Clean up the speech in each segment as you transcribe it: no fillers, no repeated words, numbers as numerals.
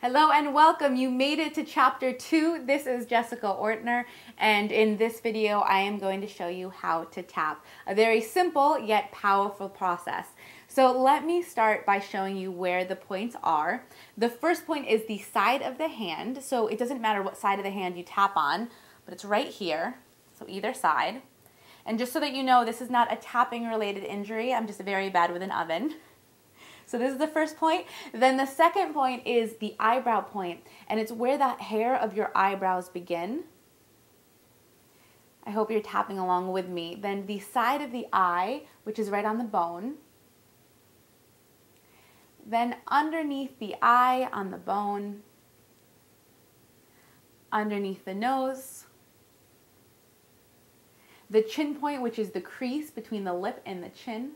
Hello and welcome. You made it to chapter 2. This is Jessica Ortner, and in this video I am going to show you how to tap. A very simple yet powerful process. So let me start by showing you where the points are. The first point is the side of the hand, so it doesn't matter what side of the hand you tap on, but it's right here, so either side. And just so that you know, this is not a tapping related injury. I'm just very bad with an oven. So this is the first point. Then the second point is the eyebrow point, and it's where that hair of your eyebrows begin. I hope you're tapping along with me. Then the side of the eye, which is right on the bone. Then underneath the eye on the bone. Underneath the nose. The chin point, which is the crease between the lip and the chin.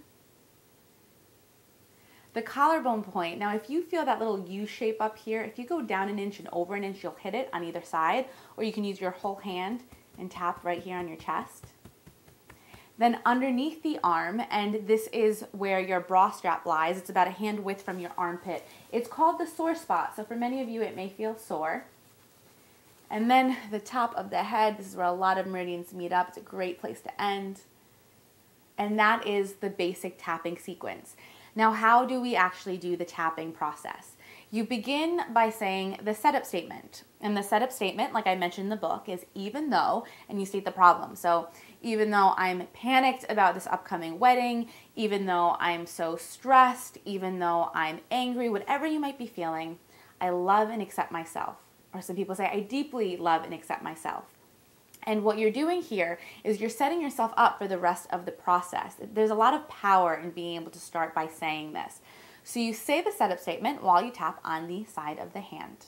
The collarbone point. Now, if you feel that little U shape up here, if you go down an inch and over an inch, you'll hit it on either side, or you can use your whole hand and tap right here on your chest. Then underneath the arm, and this is where your bra strap lies. It's about a hand width from your armpit. It's called the sore spot, so for many of you, it may feel sore. And then the top of the head, this is where a lot of meridians meet up. It's a great place to end. And that is the basic tapping sequence. Now, how do we actually do the tapping process? You begin by saying the setup statement. And the setup statement, like I mentioned in the book, is even though, and you state the problem. So even though I'm panicked about this upcoming wedding, even though I'm so stressed, even though I'm angry, whatever you might be feeling, I love and accept myself. Or some people say, I deeply love and accept myself. And what you're doing here is you're setting yourself up for the rest of the process. There's a lot of power in being able to start by saying this. So you say the setup statement while you tap on the side of the hand.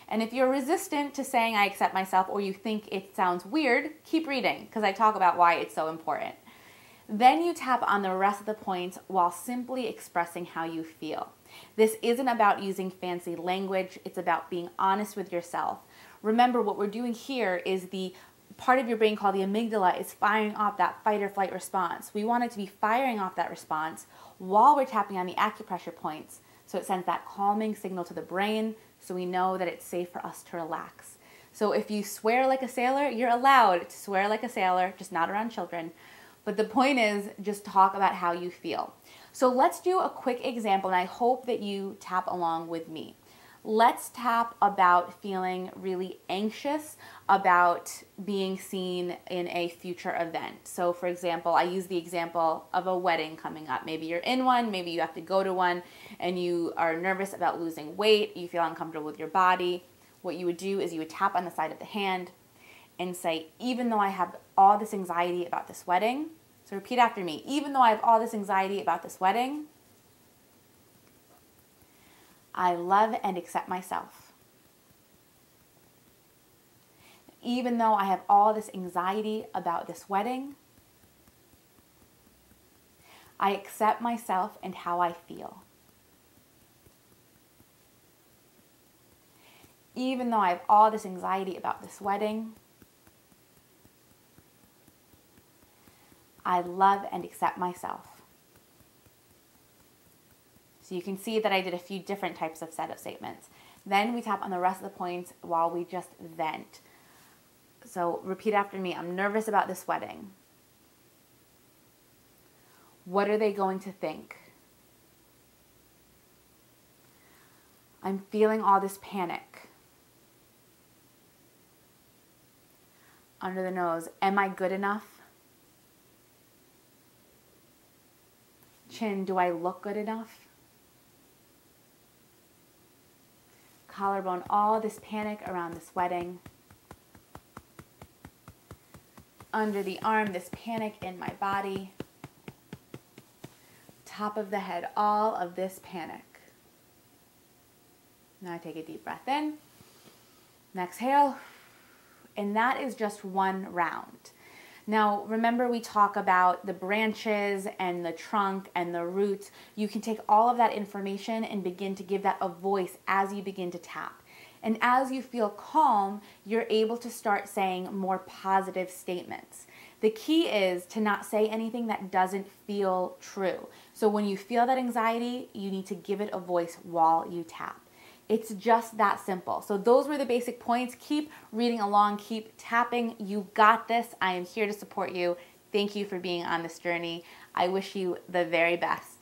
And if you're resistant to saying I accept myself, or you think it sounds weird, keep reading, because I talk about why it's so important. Then you tap on the rest of the points while simply expressing how you feel. This isn't about using fancy language. It's about being honest with yourself. Remember, what we're doing here is the part of your brain called the amygdala is firing off that fight or flight response. We want it to be firing off that response while we're tapping on the acupressure points. So it sends that calming signal to the brain so we know that it's safe for us to relax. So if you swear like a sailor, you're allowed to swear like a sailor, just not around children. But the point is, just talk about how you feel. So let's do a quick example, and I hope that you tap along with me. Let's tap about feeling really anxious about being seen in a future event. So for example, I use the example of a wedding coming up. Maybe you're in one, maybe you have to go to one, and you are nervous about losing weight, you feel uncomfortable with your body. What you would do is you would tap on the side of the hand and say, even though I have all this anxiety about this wedding, so repeat after me, even though I have all this anxiety about this wedding, I love and accept myself. Even though I have all this anxiety about this wedding, I accept myself and how I feel. Even though I have all this anxiety about this wedding, I love and accept myself. So you can see that I did a few different types of setup statements. Then we tap on the rest of the points while we just vent. So repeat after me. I'm nervous about this wedding. What are they going to think? I'm feeling all this panic. Under the nose, am I good enough? Chin, do I look good enough? Collarbone, all this panic around this wedding. Under the arm, this panic in my body. Top of the head, all of this panic. Now take a deep breath in. And exhale. And that is just one round. Now, remember we talk about the branches and the trunk and the roots. You can take all of that information and begin to give that a voice as you begin to tap. And as you feel calm, you're able to start saying more positive statements. The key is to not say anything that doesn't feel true. So when you feel that anxiety, you need to give it a voice while you tap. It's just that simple. So those were the basic points. Keep reading along, keep tapping. You got this. I am here to support you. Thank you for being on this journey. I wish you the very best.